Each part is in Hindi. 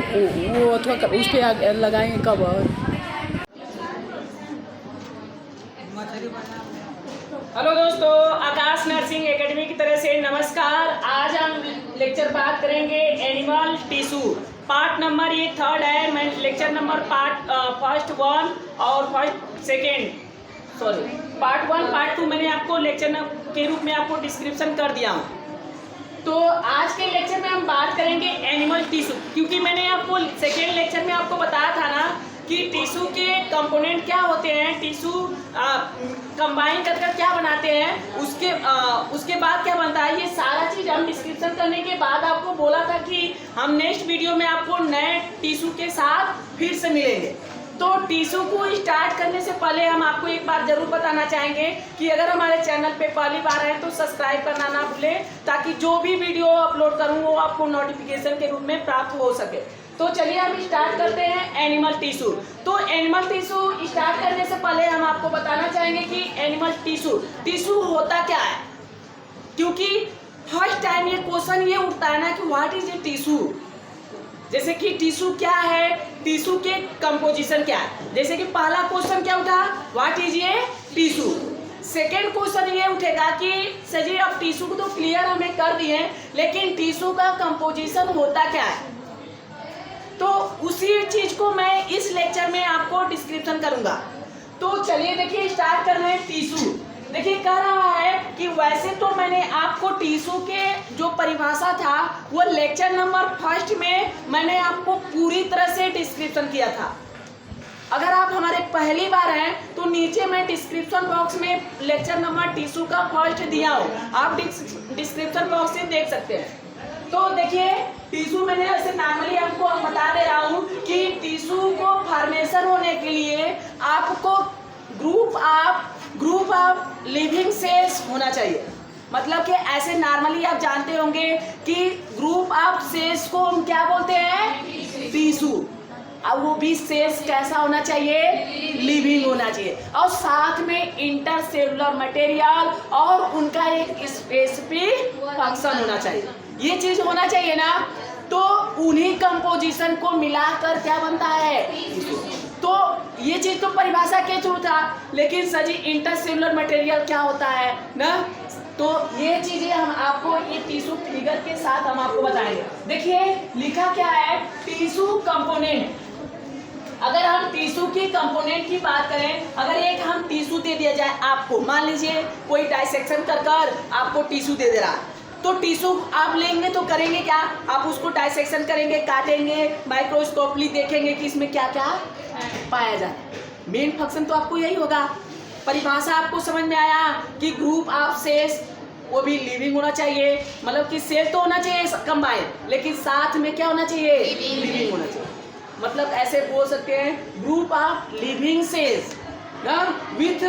वो अथवा उस पर लगाएंगे कवर। हेलो दोस्तों, आकाश नर्सिंग एकेडमी की तरफ से नमस्कार। आज हम लेक्चर बात करेंगे एनिमल टिश्यू पार्ट नंबर, ये 3rd है। मैं लेक्चर नंबर फर्स्ट 1 और पार्ट 1 पार्ट 2 मैंने आपको लेक्चर के रूप में आपको डिस्क्रिप्शन कर दिया हूँ। तो आज के लेक्चर में हम बात करेंगे एनिमल टिश्यू, क्योंकि मैंने आपको सेकेंड लेक्चर में आपको बताया था ना कि टिश्यू के कंपोनेंट क्या होते हैं, टिश्यू कंबाइन कर क्या बनाते हैं, उसके बाद क्या बनता है, ये सारा चीज़ हम डिस्क्रिप्शन करने के बाद आपको बोला था कि हम नेक्स्ट वीडियो में आपको नए टिश्यू के साथ फिर से मिलेंगे। तो टिश्यू को स्टार्ट करने से पहले हम आपको एक बार जरूर बताना चाहेंगे कि अगर हमारे चैनल पे पहली बार है तो सब्सक्राइब करना ना भूलें, ताकि जो भी वीडियो अपलोड करूँ वो आपको नोटिफिकेशन के रूप में प्राप्त हो सके। तो चलिए हम स्टार्ट करते हैं एनिमल टिश्यू। तो एनिमल टिश्यू स्टार्ट करने से पहले हम आपको बताना चाहेंगे कि एनिमल टिश्यू होता क्या है, क्योंकि फर्स्ट टाइम ये क्वेश्चन ये उठता है ना कि व्हाट इज ए टिश्यू। जैसे कि टिश्यू क्या है, टिश्यू के कंपोजिशन क्या है। जैसे कि पहला क्वेश्चन क्या उठा, what is a tissue. Second question ये उठेगा कि सर जी अब टिश्यू को तो क्लियर हमें कर दिए, लेकिन टिश्यू का कंपोजिशन होता क्या है। तो उसी चीज को मैं इस लेक्चर में आपको डिस्क्रिप्शन करूंगा। तो चलिए देखिए स्टार्ट कर रहे हैं टिश्यू। देखिए कह रहा है कि वैसे तो मैंने आपको टिश्यू के जो परिभाषा था वो लेक्चर नंबर फर्स्ट में मैंने आपको पूरी तरह से डिस्क्रिप्शन किया था। अगर आप हमारे पहली बार हैं तो नीचे मैं डिस्क्रिप्शन बॉक्स में लेक्चर नंबर टिश्यू का फर्स्ट दिया हूँ, आप डिस्क्रिप्शन बॉक्स से देख सकते हैं। तो देखिए टिश्यू मैंने ऐसे नॉर्मली आपको बता दे रहा हूँ कि टिश्यू को फॉर्मेशन होने के लिए आपको ग्रुप ऑफ लिविंग सेल्स होना चाहिए। मतलब कि ऐसे नॉर्मली आप जानते होंगे कि ग्रुप ऑफ सेल्स को हम क्या बोलते हैं, टिश्यू। अब वो भी सेल्स कैसा होना चाहिए, लिविंग होना चाहिए, और साथ में इंटरसेलुलर मटेरियल और उनका एक स्पेसिफिक फंक्शन होना चाहिए। ये चीज होना चाहिए ना, तो उन्हीं कंपोजिशन को मिलाकर क्या बनता है। तो ये चीज तो परिभाषा के थ्रू था, लेकिन सर जी इंटरसेलुलर मटेरियल क्या होता है ना, तो ये चीजें हम आपको ये टिश्यू फिगर के साथ हम आपको बताएंगे। देखिए लिखा क्या है, टिश्यू कंपोनेंट। अगर हम टिश्यू की कंपोनेंट की बात करें, अगर एक हम टिश्यू दे दिया जाए आपको, मान लीजिए कोई डाइसेक्शन कर आपको टिश्यू दे दे रहा है, तो टिश्यू आप लेंगे तो करेंगे क्या, आप उसको डाइसेक्शन करेंगे, काटेंगे, माइक्रोस्कोपली देखेंगे कि इसमें क्या क्या पाया जाए। मेन फंक्शन तो आपको यही होगा। परिभाषा आपको समझ में आया कि ग्रुप ऑफ सेल्स वो भी लिविंग होना चाहिए, मतलब कि सेल तो होना चाहिए कंबाइन, लेकिन साथ में क्या होना चाहिए, लिविंग होना चाहिए। मतलब ऐसे बोल सकते हैं group of living cells with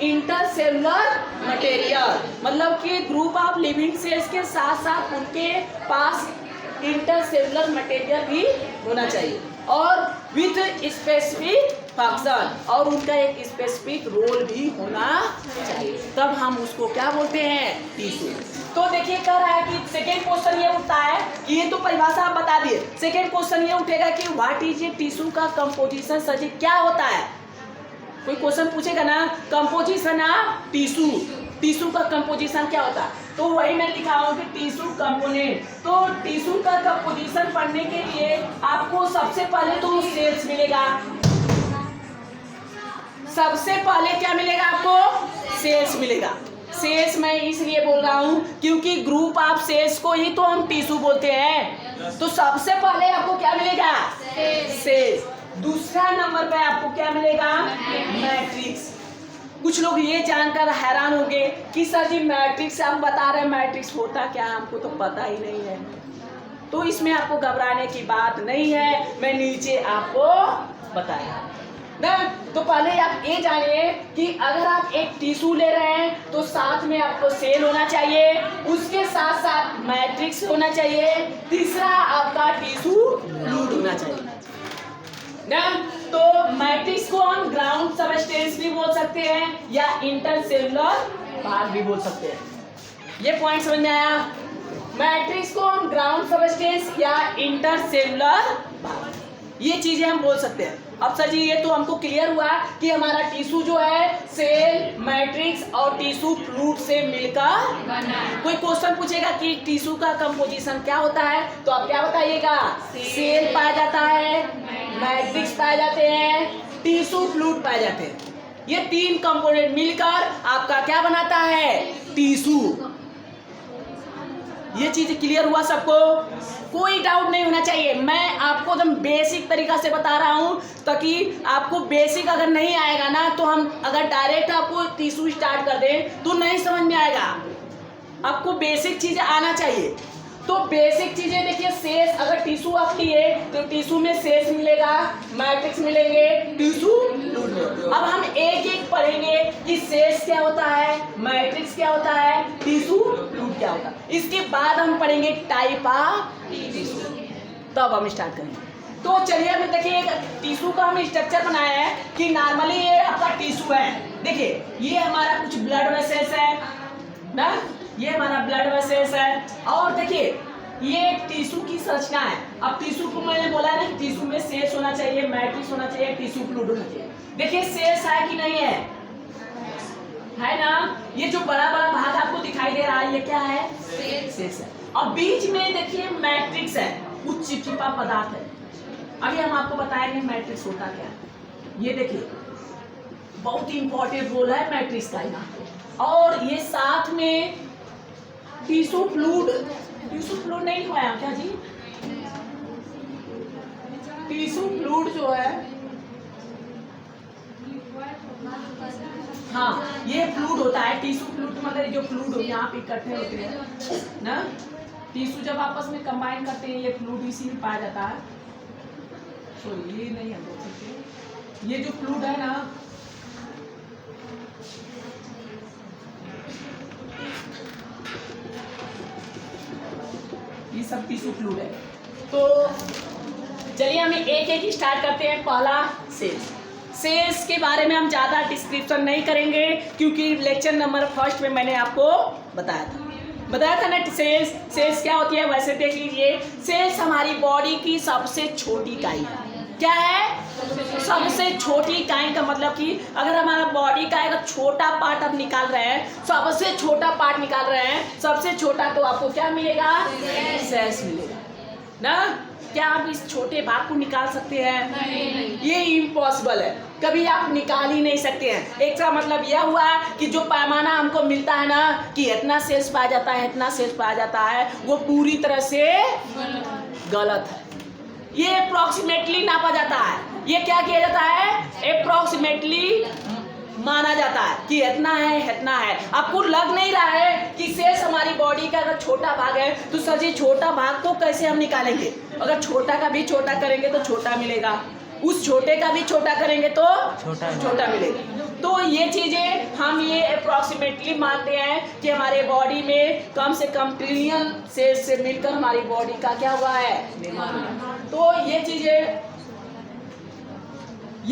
intercellular material, मतलब कि ग्रुप ऑफ लिविंग सेल्स के साथ साथ उनके पास इंटरसेलुलर मटेरियल भी होना चाहिए, और विथ स्पेसिफिक फंक्शन, और उनका एक स्पेसिफिक रोल भी होना चाहिए, तब हम उसको क्या बोलते हैं, टिश्यू। तो देखिए कह रहा है कि सेकेंड क्वेश्चन ये उठता है कि ये तो परिभाषा आप बता दिए, सेकेंड क्वेश्चन ये उठेगा कि व्हाट इज ए टिश्यू का कंपोजिशन, सर जी क्या होता है। कोई क्वेश्चन पूछेगा ना, कंपोजिशन ऑफ टिश्यू का कंपोजिशन क्या होता है, तो वही मैं लिखा हूँ कि टिश्यू कंपोनेंट। तो टिश्यू का कंपोजिशन पढ़ने के लिए आपको सबसे पहले तो सेल्स मिलेगा, सबसे पहले क्या मिलेगा आपको, सेल्स मिलेगा। सेल्स मैं इसलिए बोल रहा हूँ क्योंकि ग्रुप ऑफ सेल्स को ही तो हम टिश्यू बोलते हैं। तो सबसे पहले आपको क्या मिलेगा, सेल्स। दूसरा नंबर पे आपको क्या मिलेगा, मैट्रिक्स। कुछ लोग ये जानकर हैरान होंगे कि सर जी मैट्रिक्स आप बता रहे हैं, मैट्रिक्स होता क्या, हमको तो पता ही नहीं है। तो इसमें आपको घबराने की बात नहीं है, मैं नीचे आपको बताया ना। तो पहले आप ये जानिए कि अगर आप एक टिश्यू ले रहे हैं तो साथ में आपको सेल होना चाहिए, उसके साथ साथ मैट्रिक्स होना चाहिए, तीसरा आपका टिश्यू फ्लूइड होना चाहिए ना। तो मैट्रिक्स को हम ग्राउंड सबस्टेंस भी बोल सकते हैं या इंटरसेलुलर भाग भी बोल सकते हैं। ये पॉइंट समझ में आया। मैट्रिक्स को हम ग्राउंड सबस्टेंस या इंटरसेलुलर, ये चीजें हम बोल सकते हैं। अब सर जी ये तो हमको क्लियर हुआ कि हमारा टिश्यू जो है सेल, मैट्रिक्स और टिश्यू फ्लूइड से मिलकर बना। कोई क्वेश्चन पूछेगा कि टिश्यू का कंपोजिशन क्या होता है, तो आप क्या बताइएगा? सेल पाया जाता है, मैट्रिक्स पाए जाते हैं, टिश्यू फ्लूइड पाए जाते हैं। ये तीन कंपोनेंट मिलकर आपका क्या बनाता है? टिश्यू। ये चीज क्लियर हुआ सबको? कोई डाउट नहीं होना चाहिए। मैं आपको एकदम बेसिक तरीका से बता रहा हूं, ताकि आपको बेसिक अगर नहीं आएगा ना, तो हम अगर डायरेक्ट आपको टिश्यू स्टार्ट कर दें तो नहीं समझ में आएगा। आपको बेसिक चीजें आना चाहिए। तो बेसिक चीजें देखिए, सेल्स अगर टिश्यू आप लिए तो टिश्यू में सेल्स मिलेगा, मैट्रिक्स मिलेंगे, टिश्यू फ्लूइड में। अब हम एक एक पढ़ेंगे कि सेल्स क्या होता है, मैट्रिक्स क्या होता है, टिश्यू फ्लूइड क्या होता है। इसके बाद हम पढ़ेंगे टाइप ऑफ टिश्यू, तब हम स्टार्ट करेंगे। तो चलिए अभी देखिए, टिश्यू का हम स्ट्रक्चर बनाया है कि नॉर्मली ये आपका टिश्यू है। देखिए ये हमारा कुछ ब्लड वेसल्स है ना, ये हमारा ब्लड वेसल्स है। और देखिए ये टिश्यू की संरचना है। अब टिश्यू को मैंने बोला है ना, टिश्यू में सेल्स होना चाहिए, मैट्रिक्स होना चाहिए, टिश्यू फ्लूइड होना चाहिए। देखिए सेल्स है कि नहीं है ना? ये जो बड़ा बड़ा भाग आपको दिखाई दे रहा है, ये क्या है? सेल्स है। और बीच में देखिए मैट्रिक्स है, कुछ चिपचिपा पदार्थ है। अभी हम आपको बताएंगे मैट्रिक्स होता क्या है। ये देखिए बहुत इंपॉर्टेंट रोल है मैट्रिक्स का यहाँ। और ये साथ में टिश्यू फ्लूइड, टिश्यू फ्लूइड नहीं हुआ क्या जी? टिश्यू फ्लूइड जो है, हाँ ये फ्लूइड होता है। टिश्यू फ्लूइड मतलब जो फ्लूइड यहाँ पे इकट्ठे होते हैं ना, टिश्यू जब आपस में कंबाइन करते हैं, ये फ्लूइड इसी में पाया जाता है। तो ये नहीं है बोल सकते, ये जो फ्लूइड है ना, ये सब टिश्यू फ्लूइड है। तो चलिए हम एक एक स्टार्ट करते हैं। पहला सेल्स। सेल्स के बारे में हम ज़्यादा डिस्क्रिप्शन नहीं करेंगे, क्योंकि लेक्चर नंबर फर्स्ट में मैंने आपको बताया था ना सेल्स क्या होती है। वैसे देख लीजिए, सेल्स हमारी बॉडी की सबसे छोटी इकाई है। क्या है? सबसे छोटी इकाई का मतलब कि अगर हमारा बॉडी का एक छोटा पार्ट आप निकाल रहे हैं, सबसे छोटा पार्ट निकाल रहे हैं, सबसे छोटा, तो आपको क्या मिलेगा? सेल्स मिलेगा ना। क्या आप इस छोटे भाग को निकाल सकते हैं? नहीं। ये इम्पॉसिबल है, कभी आप निकाल ही नहीं सकते हैं। एक का मतलब यह हुआ कि जो पैमाना हमको मिलता है ना कि इतना सेल्स पाया जाता है, इतना सेल्स पाया जाता है, वो पूरी तरह से गलत है। ये अप्रोक्सीमेटली नापा जाता है। ये क्या किया जाता है? अप्रोक्सीमेटली माना जाता है कि इतना है, इतना है। आपको लग नहीं रहा है कि सेल्स हमारी बॉडी का अगर छोटा भाग है, तो सर जी छोटा भाग को कैसे हम निकालेंगे? अगर छोटा का भी छोटा करेंगे तो छोटा मिलेगा, उस छोटे का भी छोटा करेंगे तो छोटा मिलेगा। तो ये चीजें हम ये अप्रोक्सीमेटली मानते हैं कि हमारे बॉडी में कम से कम ट्रिलियन सेल्स से मिलकर हमारी बॉडी का क्या हुआ है? तो ये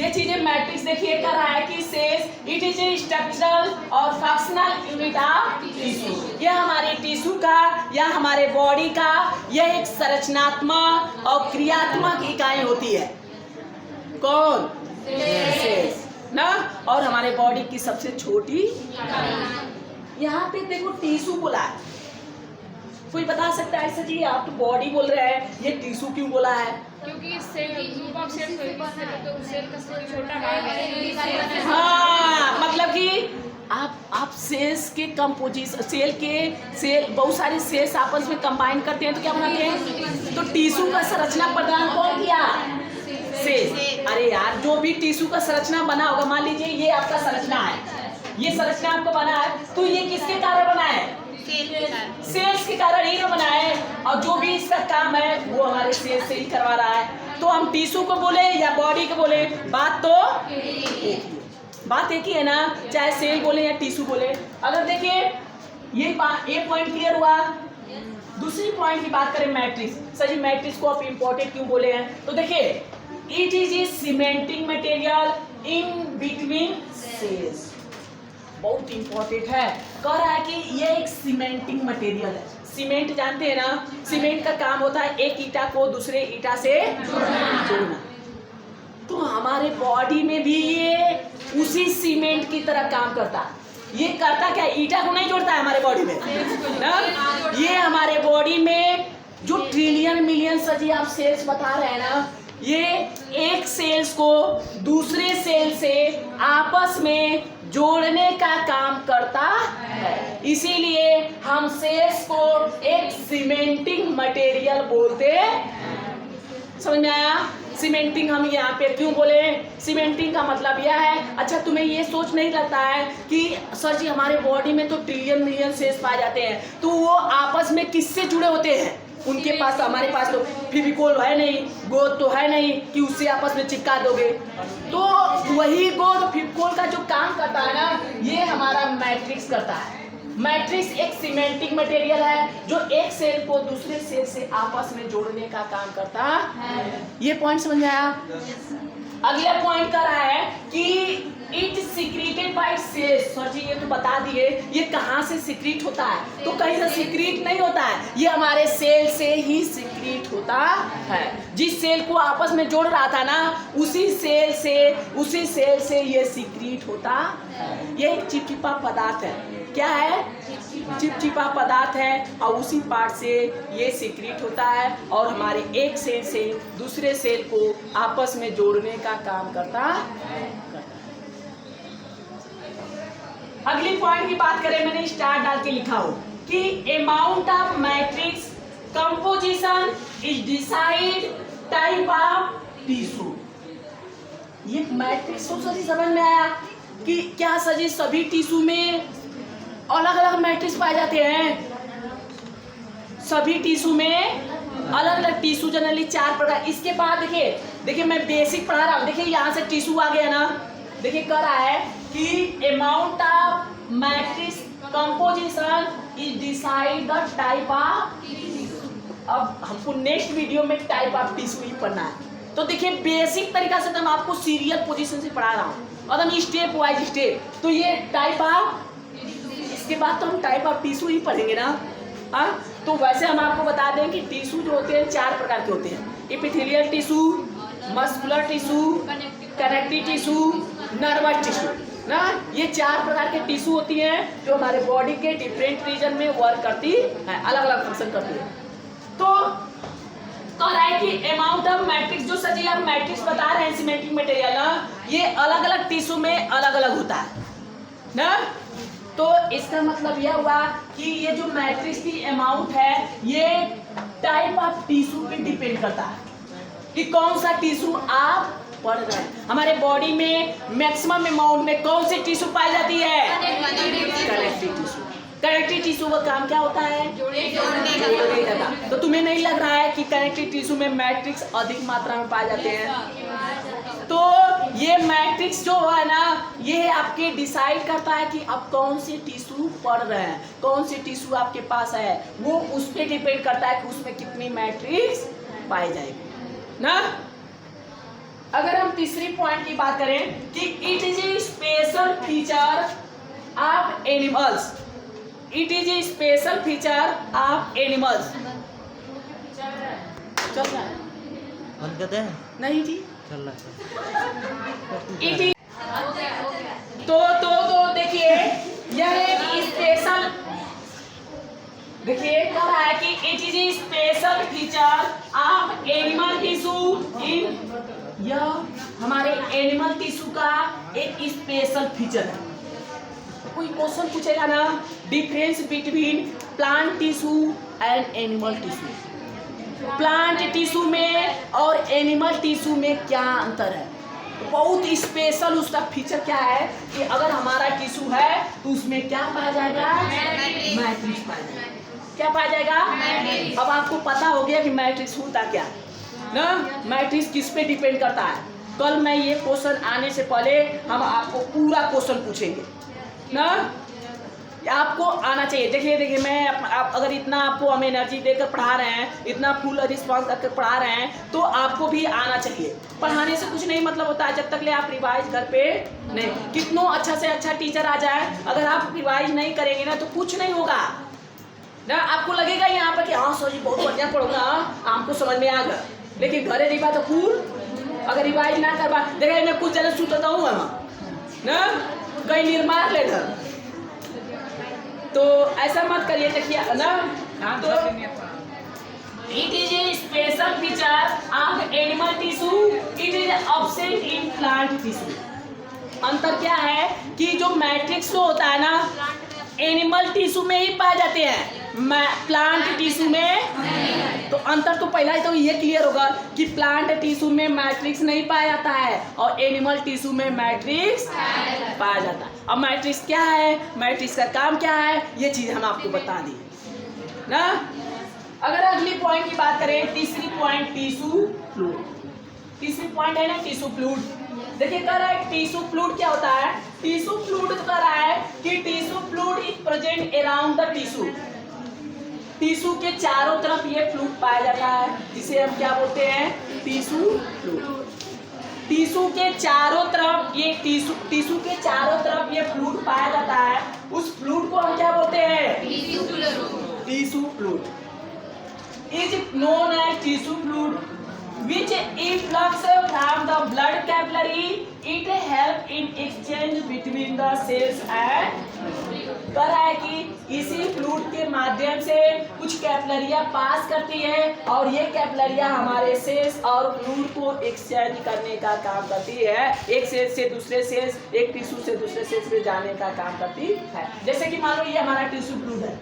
चीजें मैट्रिक्स देखिए कर रहा है कि cells it is a structural और फंक्शनल यूनिट ऑफ टिश्यू। यह हमारे टिश्यू का या हमारे बॉडी का यह एक संरचनात्मक और क्रियात्मक इकाई होती है। कौन? सेल्स ना। और हमारे बॉडी की सबसे छोटी, यहाँ पे देखो टिश्यू बोला है। कोई बता सकता है? सर जी आप तो बॉडी बोल रहे हैं, ये टिश्यू क्यों बोला है? क्योंकि सेल ग्रुप ऑफ सेल तो सेल का सबसे छोटा भाग है। हाँ मतलब कि आप सेल्स के कंपोजिशन, सेल बहुत सारे सेल्स आपस में कंबाइन करते हैं तो क्या बनाते हैं? तो टिश्यू का संरचना प्रदान कौन किया? सेल। अरे यार जो भी टिश्यू का संरचना बना होगा, मान लीजिए ये आपका संरचना है, ये संरचना आपको बना है, तो ये किसके कारण बना है? सेल्स के कारण ही बना है। और जो भी इसका काम है वो हमारे सेल्स से ही करवा रहा है। तो हम टिश्यू को बोले या बॉडी को बोले, बात तो एक ही है ना, चाहे सेल बोले या टिश्यू बोले। अगर देखिए ये पॉइंट क्लियर हुआ। दूसरी पॉइंट की बात करें मैट्रिक्स। सर जी मैट्रिक्स को आप इम्पोर्टेंट क्यों बोले हैं? तो देखिए it is a cementing material in between cells. बहुत इंपॉर्टेंट है, कह रहा है कि ये एक सीमेंटिंग मटेरियल है। सीमेंट जानते हैं ना, सीमेंट का काम होता है एक ईंटा को दूसरे ईंटा से जोड़ना। तो हमारे बॉडी में भी ये उसी सीमेंट की तरह काम करता है। ये करता क्या, ईंटा को नहीं जोड़ता है हमारे बॉडी में ना, ये हमारे बॉडी में जो ट्रिलियन मिलियन सजी आप सेल्स बता रहे हैं ना, ये एक सेल्स को दूसरे सेल से आपस में जोड़ने का काम करता है। इसीलिए हम सेल्स को एक सीमेंटिंग मटेरियल बोलते हैं। समझ में आया? सीमेंटिंग हम यहाँ पे क्यों बोले? सीमेंटिंग का मतलब यह है, अच्छा तुम्हें ये सोच नहीं लगता है कि सर जी हमारे बॉडी में तो ट्रिलियन मिलियन सेल्स पाए जाते हैं, तो वो आपस में किससे जुड़े होते हैं? उनके पास, हमारे पास तो फेविकोल है नहीं, गोंद तो है नहीं कि उससे आपस में चिपका दोगे। तो वही गोंद फेविकोल का जो काम करता है ना, ये हमारा मैट्रिक्स करता है। मैट्रिक्स एक सीमेंटिंग मटेरियल है जो एक सेल को दूसरे सेल से आपस में जोड़ने का काम करता है। ये पॉइंट समझ में आया? अगला पॉइंट कर रहा है कि it secreted by cells. Sir ji ये तो बता दिए, ये कहाँ से सीक्रेट होता है? तो कहीं से सीक्रेट नहीं होता है, ये हमारे सेल से ही सीक्रेट होता है। जिस सेल को आपस में जोड़ रहा था ना, उसी सेल से ये सीक्रेट होता है। ये एक चिपचिपा पदार्थ है। क्या है? चिपचिपा पदार्थ है, और उसी पार्ट से ये सीक्रेट होता है और हमारे एक सेल से दूसरे सेल को आपस में जोड़ने का काम करता है। अगली पॉइंट की बात करें, मैंने स्टार डाल के लिखा हो कि amount of matrix composition is decide type of tissue. ये मैट्रिक्स तो सही समझ में आया कि क्या सजी सभी टिश्यू में अलग अलग मैट्रिक्स पाए जाते हैं? सभी टिश्यू में अलग अलग टिश्यू जनरली 4 प्रकार। इसके बाद देखिए मैं बेसिक पढ़ा रहा हूँ। देखिए यहाँ से टिश्यू आ गया ना, देखिए कर रहा है कि amount of matrix composition is decide the type of. अब हमको नेक्स्ट वीडियो में टाइप ऑफ टिश्यू ही पढ़ना है। तो देखिए बेसिक तरीका से तो मैं आपको सीरियल पोजीशन से पढ़ा रहा हूँ और हम स्टेप वाइज स्टेप। तो ये टाइप ऑफ, इसके बाद तो हम टाइप ऑफ टिश्यू ही पढ़ेंगे ना। हाँ, तो वैसे हम आपको बता दें कि टिश्यू जो होते हैं 4 प्रकार के होते हैं। Epithelial tissue, muscular tissue, connective tissue, nervous tissue ना। ये 4 प्रकार के टिश्यू होती हैं जो हमारे बॉडी के डिफरेंट रीजन में वर्क करती है, अलग अलग फंक्शन करती है। तो कह रहा है कि अमाउंट ऑफ मैट्रिक्स, जो सजी आप मैट्रिक्स बता रहे हैं सीमेंटिंग मटेरियल ना, ये अलग अलग टिश्यू में अलग अलग होता है ना। तो इसका मतलब यह हुआ कि ये जो मैट्रिक्स की अमाउंट है ये टाइप ऑफ टिश्यू पे डिपेंड करता है कि कौन सा टिश्यू आप पढ़ रहे हैं। हमारे बॉडी में मैक्सिमम अमाउंट में कौन सी टिश्यू पाई जाती है? Connective tissue. कनेक्टिव टिश्यू का काम क्या होता है? जोड़ने का। तो तुम्हें नहीं लग रहा है कि कनेक्टिव टिश्यू में मैट्रिक्स अधिक मात्रा में पाए जाते हैं? तो ये मैट्रिक्स जो है ना, ये आपके डिसाइड करता है कि आप कौन से टिश्यू पढ़ रहे हैं, कौन से टिश्यू आपके पास है, वो उस पर डिपेंड करता है कि उसमें कितनी मैट्रिक्स पाई जाएगी ना। अगर हम तीसरी पॉइंट की बात करें कि it is A special feature of animals. It is A special feature of animals. चल रहा है? बंद कर दे। नहीं जी, चल रहा है। तो देखिए यह एक स्पेशल, देखिए कह रहा है कि it is A special feature of animal tissue in, यह हमारे एनिमल टिश्यू का एक स्पेशल फीचर है। कोई क्वेश्चन पूछेगा ना, difference between plant tissue and animal tissue. Plant tissue में और एनिमल टिश्यू में क्या अंतर है? बहुत स्पेशल उसका फीचर क्या है कि अगर हमारा टिश्यू है तो उसमें क्या पाया जाएगा? मैट्रिक्स पाया जाएगा। क्या पाया जाएगा? अब आपको पता हो गया कि मैट्रिक्स होता क्या ना। मैट्रिक्स किस पे डिपेंड करता है? कल मैं ये क्वेश्चन आने से पहले हम आपको पूरा क्वेश्चन पूछेंगे ना, आपको आना चाहिए। देखिए मैं आप अगर इतना आपको हम एनर्जी देकर पढ़ा रहे हैं, इतना फुल रिस्पॉन्स करके पढ़ा रहे हैं, तो आपको भी आना चाहिए। पढ़ाने से कुछ नहीं मतलब होता है जब तक ले आप रिवाइज घर पे नहीं। कितना अच्छा से अच्छा टीचर आ जाए, अगर आप रिवाइज नहीं करेंगे ना तो कुछ नहीं होगा। ना आपको लगेगा यहाँ पर कि हाँ सर जी बहुत बढ़िया पढ़ूंगा, आपको समझ में आ गया, लेकिन घरे रिवा तो फूल अगर रिवाइज ना करवा देखा मैं कुछ जगह सुतता हूँ ना कहीं निर्माण लेकर, तो ऐसा मत करिए। देखिए ना, तो it is A special feature of animal tissue, it is absent in plant tissue. अंतर क्या है कि जो मैट्रिक्स जो होता है ना एनिमल टिश्यू में ही पाए जाते हैं, प्लांट टिश्यू में। तो अंतर तो पहला ही तो ये क्लियर होगा कि प्लांट टिश्यू में मैट्रिक्स नहीं पाया जाता है और एनिमल टिश्यू में मैट्रिक्स पाया जाता है। अब मैट्रिक्स क्या है, मैट्रिक्स का काम क्या है, ये चीज हम आपको बता दी ना। अगर अगली पॉइंट की बात करें, तीसरी पॉइंट टिश्यू फ्लूइड, तीसरी पॉइंट है ना टिश्यू फ्लूइड। देखिए कह रहा है टिश्यू फ्लूइड क्या होता है, टिश्यू फ्लूइड कह रहा है कि tissue fluid is present around the tissue, tissue के चारों तरफ ये फ्लूइड पाया जाता है, जिसे हम क्या बोलते हैं, टिश्यू फ्लूइड। टिश्यू के चारों तरफ ये टिश्यू के चारों तरफ ये फ्लूइड पाया जाता है, उस फ्लूइड को हम क्या बोलते हैं, tissue fluid is known as tissue fluid which efflux from the blood capillary, it help in exchange between the cells and कह रहा है कि इसी फ्लूइड के माध्यम से कुछ कैपिलरियां पास करती है और ये कैपिलरियां हमारे सेल्स और फ्लूइड को एक्सचेंज करने का काम करती है, एक सेल से दूसरे सेल्स, एक टिश्यू से दूसरे सेल्स में जाने का काम करती है। जैसे कि मान लो ये हमारा टिश्यू फ्लूइड है,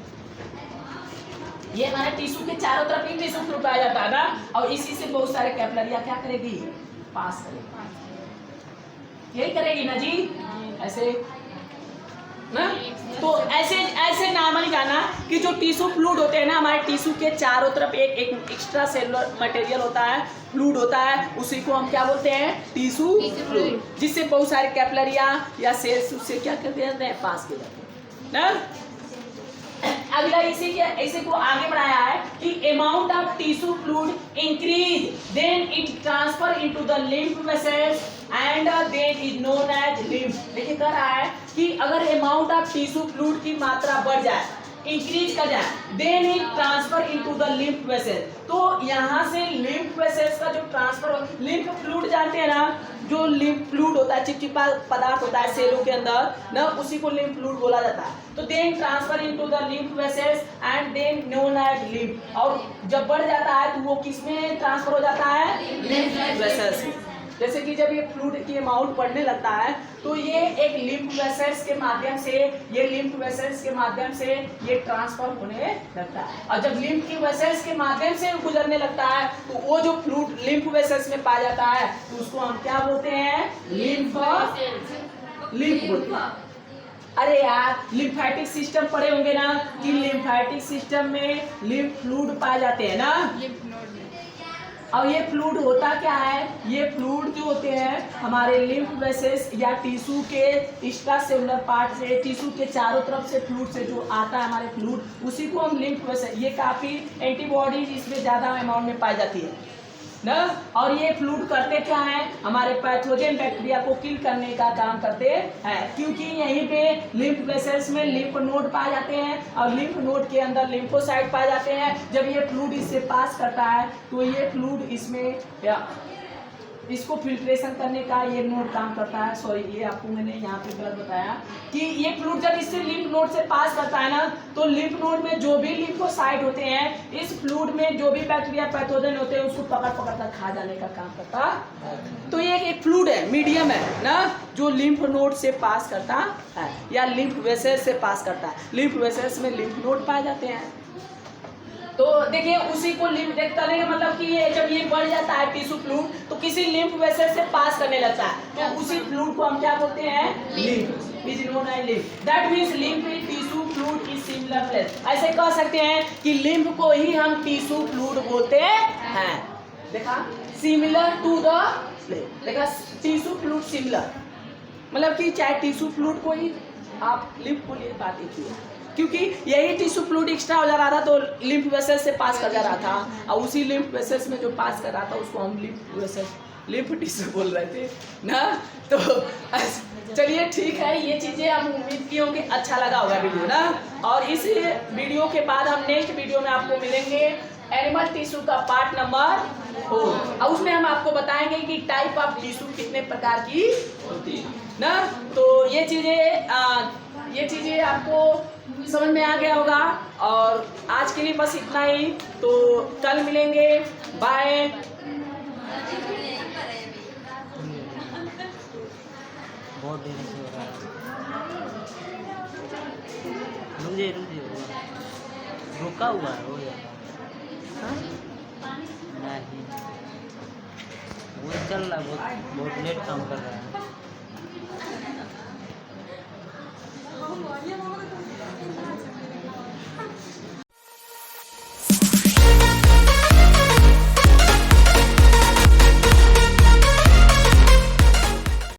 ये हमारे टिश्यू के चारों तरफ ही टिश्यू फ्लूइड पाया जाता है ना, और इसी से बहुत सारे कैपिलरियां क्या करेगी, पास करेगी, यही करेगी ना जी, ऐसे ना। तो ऐसे नॉर्मली जाना कि जो टिश्यू फ्लूइड होते हैं ना हमारे टिश्यू के चारों तरफ एक एक्स्ट्रा सेलुलर मटेरियल होता है, फ्लूइड होता है, उसी को हम क्या बोलते हैं, टिश्यू फ्लूइड, जिससे बहुत सारे कैपिलरियां या सेल्स उससे क्या करते हैं, पास किए जाते हैं ना। अगला इसी को आगे बढ़ाया है कि amount of tissue fluid increase then it transfer into the lymph vessels and then is known as lymph. देखिए कह रहा है कि अगर अमाउंट ऑफ टिश्यू फ्लूइड की मात्रा बढ़ जाए, इंक्रीज कर जाए, then it transfer into the lymph vessel, तो यहाँ से लिम्फ वेसल्स का जो ट्रांसफर, लिम्फ फ्लूइड जानते हैं ना, जो लिम्फ फ्लूइड होता है चिपचिपा पदार्थ होता है सेलों के अंदर ना, उसी को लिम्फ फ्लूइड बोला जाता है। तो then transfer into the lymph vessels and then known as lymph, और जब बढ़ जाता है तो वो किस में ट्रांसफर हो जाता है, लिम्फ वेसल्स में। जैसे कि जब ये फ्लूइड की अमाउंट बढ़ने लगता है तो ये एक लिम्फ वेसल्स के माध्यम से, ये लिम्फ वेसल्स के माध्यम से ये ट्रांसफर होने लगता है, और जब लिम्फ की वेसल्स के माध्यम से गुजरने लगता है तो वो जो फ्लूइड लिम्फ वेसल्स में पाया जाता है तो उसको हम क्या बोलते हैं, लिम्फ बोलते हैं। अरे यार लिम्फेटिक सिस्टम पढ़े होंगे ना कि लिम्फेटिक सिस्टम में लिम्फ फ्लूइड पाए जाते हैं ना, अब ये फ्लूइड होता क्या है, ये फ्लूइड जो होते हैं हमारे लिम्फ वेसल्स या टिश्यू के एक्स्ट्रा सेलुलर पार्ट से, टिश्यू के चारों तरफ से फ्लूइड से जो आता है हमारे फ्लूइड, उसी को हम लिम्फ वेसल, ये काफ़ी एंटीबॉडीज इसमें ज़्यादा अमाउंट में पाई जाती है ना, और ये फ्लूइड करते क्या है, हमारे पैथोजन बैक्टीरिया को किल करने का काम करते हैं, क्योंकि यहीं पे लिम्फ वेसल्स में लिम्फ नोड पाए जाते हैं और लिम्फ नोड के अंदर लिम्फोसाइट पाए जाते हैं। जब ये फ्लूइड इससे पास करता है तो ये फ्लूइड इसमें इसको फिल्ट्रेशन करने का ये नोड काम करता है। सॉरी ये आपको मैंने यहाँ पे गलत बताया कि ये फ्लूइड जब इससे लिम्फ नोड से पास करता है ना, तो लिम्फ नोड में जो भी लिम्फोसाइट होते हैं, इस फ्लूइड में जो भी बैक्टीरिया पैथोजन होते हैं उसको पकड़ कर खा जाने का काम करता है। तो ये एक फ्लूइड है, मीडियम है ना, जो लिम्फ नोड से पास करता है या लिम्फ वेसल्स से पास करता है। लिम्फ वेसल्स में लिम्फ नोड पाए जाते हैं। तो देखिए उसी को लिम्फ करने का मतलब कि ये जब ये बढ़ जाता है टिश्यू फ्लूइड तो किसी लिम्फ वेसल से पास करने लगता है, तो उसी फ्लूइड को हम क्या बोलते हैं, lymph, is known as lymph. That means lymph in tissue fluid is similar place. ऐसे कह सकते हैं कि लिम्फ को ही हम टिश्यू फ्लूइड बोलते हैं। देखा, सिमिलर टू द प्लेस, देखा टिश्यू फ्लूइड सिमिलर, मतलब कि चाहे टिश्यू फ्लूइड को ही आप लिम्फ को लिए बात की है, क्योंकि यही टिश्यू फ्लूइड एक्स्ट्रा हो जा रहा था तो लिम्फ वेसल्स से पास कर जा रहा था, और उसी लिम्फ वेसल्स में जो पास कर रहा था उसको हम लिम्फ वेसल्स लिप टिश्यू बोल रहे थे ना। तो चलिए ठीक है, ये चीज़ें हम उम्मीद की होंगी अच्छा लगा होगा वीडियो ना। और इस वीडियो के बाद हम नेक्स्ट वीडियो में आपको मिलेंगे एनिमल टिश्यू का पार्ट नंबर 4, और उसमें हम आपको बताएंगे कि टाइप ऑफ टिश्यू कितने प्रकार की होती है ना। तो ये चीज़ें आपको समझ में आ गया होगा। और आज के लिए बस इतना ही, तो कल मिलेंगे, बाय। बहुत देर से हो रहा है। रुझे रुका हुआ है, हो जाएगा। नहीं, वो चल रहा है, बहुत लेट काम कर रहा है।